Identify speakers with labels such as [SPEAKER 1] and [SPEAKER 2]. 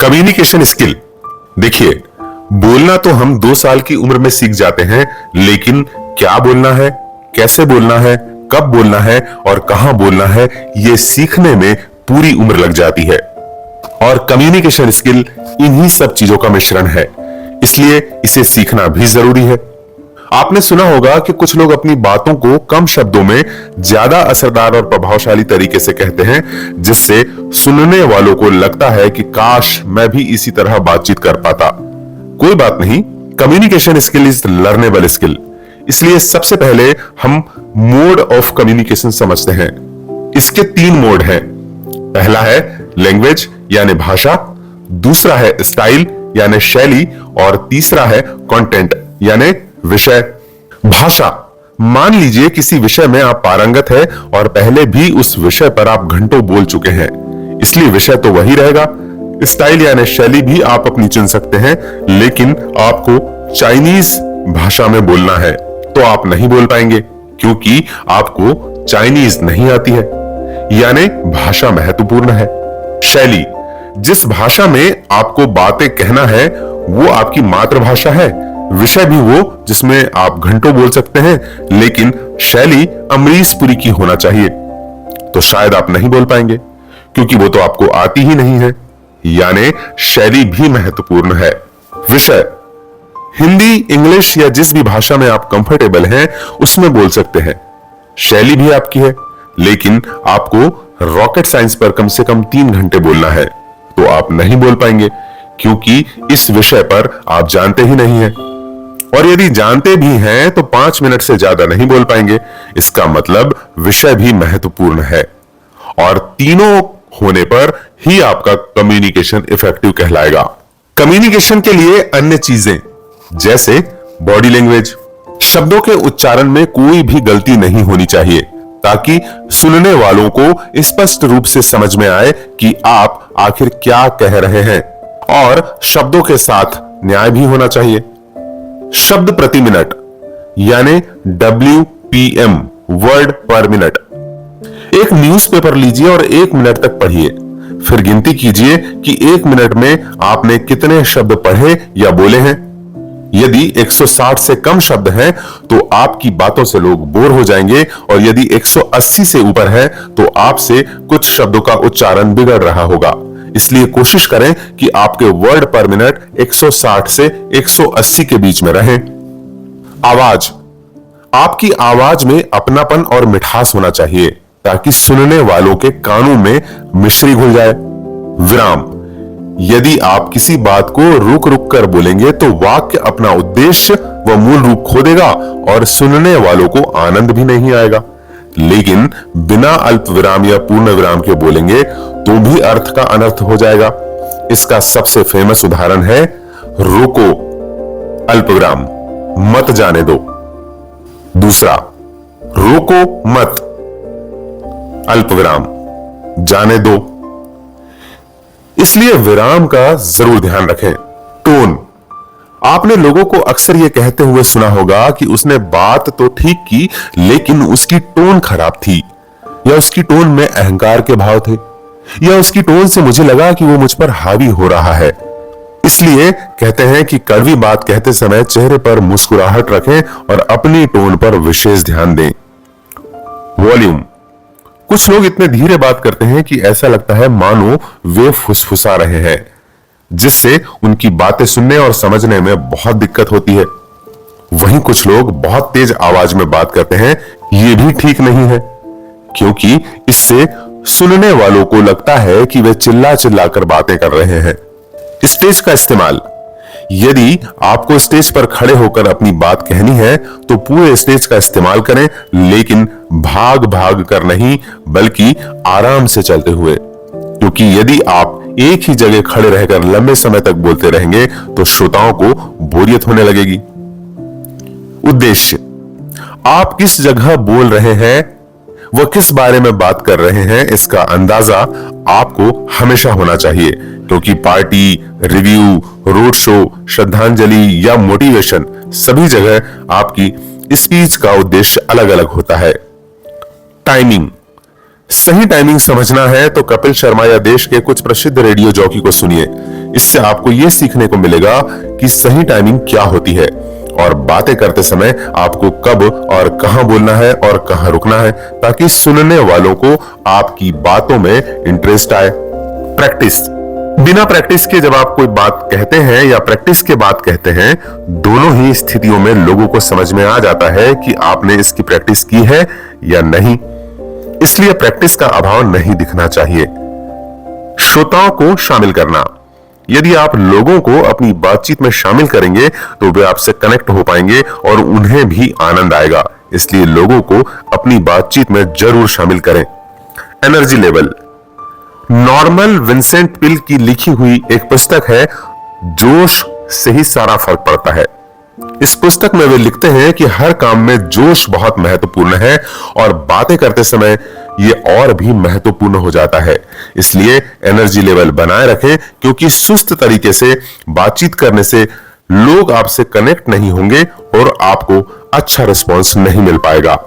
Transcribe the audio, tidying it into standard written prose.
[SPEAKER 1] Communication skill. देखिए, बोलना तो हम 2 साल की उम्र में सीख जाते हैं, लेकिन क्या बोलना है, कैसे बोलना है, कब बोलना है और कहां बोलना है, यह सीखने में पूरी उम्र लग जाती है। और कम्युनिकेशन स्किल इन्हीं सब चीजों का मिश्रण है, इसलिए इसे सीखना भी जरूरी है। आपने सुना होगा कि कुछ लोग अपनी बातों को कम शब्दों में ज्यादा असरदार और प्रभावशाली तरीके से कहते हैं, जिससे सुनने वालों को लगता है कि काश मैं भी इसी तरह बातचीत कर पाता। कोई बात नहीं, communication skill is learnable skill. इसलिए सबसे पहले हम मोड ऑफ कम्युनिकेशन समझते हैं। इसके 3 मोड हैं। पहला है लैंग्वेज यानी भाषा, दूसरा है स्टाइल यानी शैली, और तीसरा है कंटेंट यानी विषय। भाषा, मान लीजिए किसी विषय में आप पारंगत है और पहले भी उस विषय पर आप घंटों बोल चुके हैं, इसलिए विषय तो वही रहेगा। स्टाइल यानी शैली भी आप अपनी चुन सकते हैं, लेकिन आपको चाइनीज भाषा में बोलना है तो आप नहीं बोल पाएंगे, क्योंकि आपको चाइनीज नहीं आती है, यानी भाषा महत्वपूर्ण है। शैली, जिस भाषा में आपको बातें कहना है वो आपकी मातृभाषा है। विषय भी वो जिसमें आप घंटों बोल सकते हैं, लेकिन शैली अमरीश पुरी की होना चाहिए, तो शायद आप नहीं बोल पाएंगे, क्योंकि वो तो आपको आती ही नहीं है, यानी शैली भी महत्वपूर्ण है। विषय, हिंदी, इंग्लिश या जिस भी भाषा में आप कंफर्टेबल हैं उसमें बोल सकते हैं। शैली भी आपकी है, लेकिन आपको रॉकेट साइंस पर कम से कम 3 घंटे बोलना है, तो आप नहीं बोल पाएंगे, क्योंकि इस विषय पर आप जानते ही नहीं हैं। और यदि जानते भी हैं तो 5 मिनट से ज्यादा नहीं बोल पाएंगे। इसका मतलब विषय भी महत्वपूर्ण है, और तीनों होने पर ही आपका कम्युनिकेशन इफेक्टिव कहलाएगा। कम्युनिकेशन के लिए अन्य चीजें जैसे बॉडी लैंग्वेज, शब्दों के उच्चारण में कोई भी गलती नहीं होनी चाहिए, ताकि सुनने वालों को स्पष्ट रूप से समझ में आए कि आप आखिर क्या कह रहे हैं। और शब्दों के साथ न्याय भी होना चाहिए। शब्द प्रति मिनट यानी WPM, वर्ड पर मिनट। एक न्यूज़पेपर लीजिए और 1 मिनट तक पढ़िए, फिर गिनती कीजिए कि 1 मिनट में आपने कितने शब्द पढ़े या बोले हैं। यदि 160 से कम शब्द हैं तो आपकी बातों से लोग बोर हो जाएंगे, और यदि 180 से ऊपर है तो आपसे कुछ शब्दों का उच्चारण बिगड़ रहा होगा। इसलिए कोशिश करें कि आपके वर्ड पर मिनट 160 से 180 के बीच में रहे। आवाज, आपकी आवाज में अपनापन और मिठास होना चाहिए, ताकि सुनने वालों के कानों में मिश्री घुल जाए। विराम, यदि आप किसी बात को रुक रुक कर बोलेंगे तो वाक्य अपना उद्देश्य व मूल रूप खो देगा और सुनने वालों को आनंद भी नहीं आएगा। लेकिन बिना अल्प विराम या पूर्ण विराम के बोलेंगे तो भी अर्थ का अनर्थ हो जाएगा। इसका सबसे फेमस उदाहरण है रोको, अल्प विराम, मत जाने दो। दूसरा, रोको मत, अल्प विराम, जाने दो। इसलिए विराम का जरूर ध्यान रखें। टोन, आपने लोगों को अक्सर यह कहते हुए सुना होगा कि उसने बात तो ठीक की, लेकिन उसकी टोन खराब थी, या उसकी टोन में अहंकार के भाव थे, या उसकी टोन से मुझे लगा कि वो मुझ पर हावी हो रहा है। इसलिए कहते हैं कि कड़वी बात कहते समय चेहरे पर मुस्कुराहट रखें और अपनी टोन पर विशेष ध्यान दें। वॉल्यूम, कुछ लोग इतने धीरे बात करते हैं कि ऐसा लगता है मानो वे फुसफुसा रहे हैं, जिससे उनकी बातें सुनने और समझने में बहुत दिक्कत होती है। वहीं कुछ लोग बहुत तेज आवाज में बात करते हैं, ये भी ठीक नहीं है, क्योंकि इससे सुनने वालों को लगता है कि वे चिल्ला चिल्ला कर बातें कर रहे हैं। स्टेज का इस्तेमाल, यदि आपको स्टेज पर खड़े होकर अपनी बात कहनी है तो पूरे स्टेज का इस्तेमाल करें, लेकिन भाग भाग कर नहीं, बल्कि आराम से चलते हुए, क्योंकि यदि आप एक ही जगह खड़े रहकर लंबे समय तक बोलते रहेंगे तो श्रोताओं को बोरियत होने लगेगी। उद्देश्य, आप किस जगह बोल रहे हैं, वह किस बारे में बात कर रहे हैं, इसका अंदाजा आपको हमेशा होना चाहिए, क्योंकि पार्टी, रिव्यू, रोड शो, श्रद्धांजलि या मोटिवेशन, सभी जगह आपकी स्पीच का उद्देश्य अलग अलग होता है। टाइमिंग, सही टाइमिंग समझना है तो कपिल शर्मा या देश के कुछ प्रसिद्ध रेडियो जॉकी को सुनिए। इससे आपको यह सीखने को मिलेगा कि सही टाइमिंग क्या होती है और बातें करते समय आपको कब और कहां बोलना है और कहां रुकना है, ताकि सुनने वालों को आपकी बातों में इंटरेस्ट आए। प्रैक्टिस। बिना प्रैक्टिस के जब आप कोई बात कहते हैं या प्रैक्टिस के बाद कहते हैं, दोनों ही स्थितियों में लोगों को समझ में आ जाता है कि आपने इसकी प्रैक्टिस की है या नहीं। इसलिए प्रैक्टिस का अभाव नहीं दिखना चाहिए। श्रोताओं को शामिल करना। यदि आप लोगों को अपनी बातचीत में शामिल करेंगे तो वे आपसे कनेक्ट हो पाएंगे और उन्हें भी आनंद आएगा। इसलिए लोगों को अपनी बातचीत में जरूर शामिल करें। Energy level. Norman Vincent Peale की लिखी हुई एक पुस्तक है, जोश से ही सारा फर्क पड़ता है। इस पुस्तक में वे लिखते हैं कि हर काम में जोश बहुत महत्वपूर्ण है और बातें करते समय ये और भी महत्वपूर्ण हो जाता है। इसलिए एनर्जी लेवल बनाए रखें, क्योंकि सुस्त तरीके से बातचीत करने से लोग आपसे कनेक्ट नहीं होंगे और आपको अच्छा रिस्पॉन्स नहीं मिल पाएगा।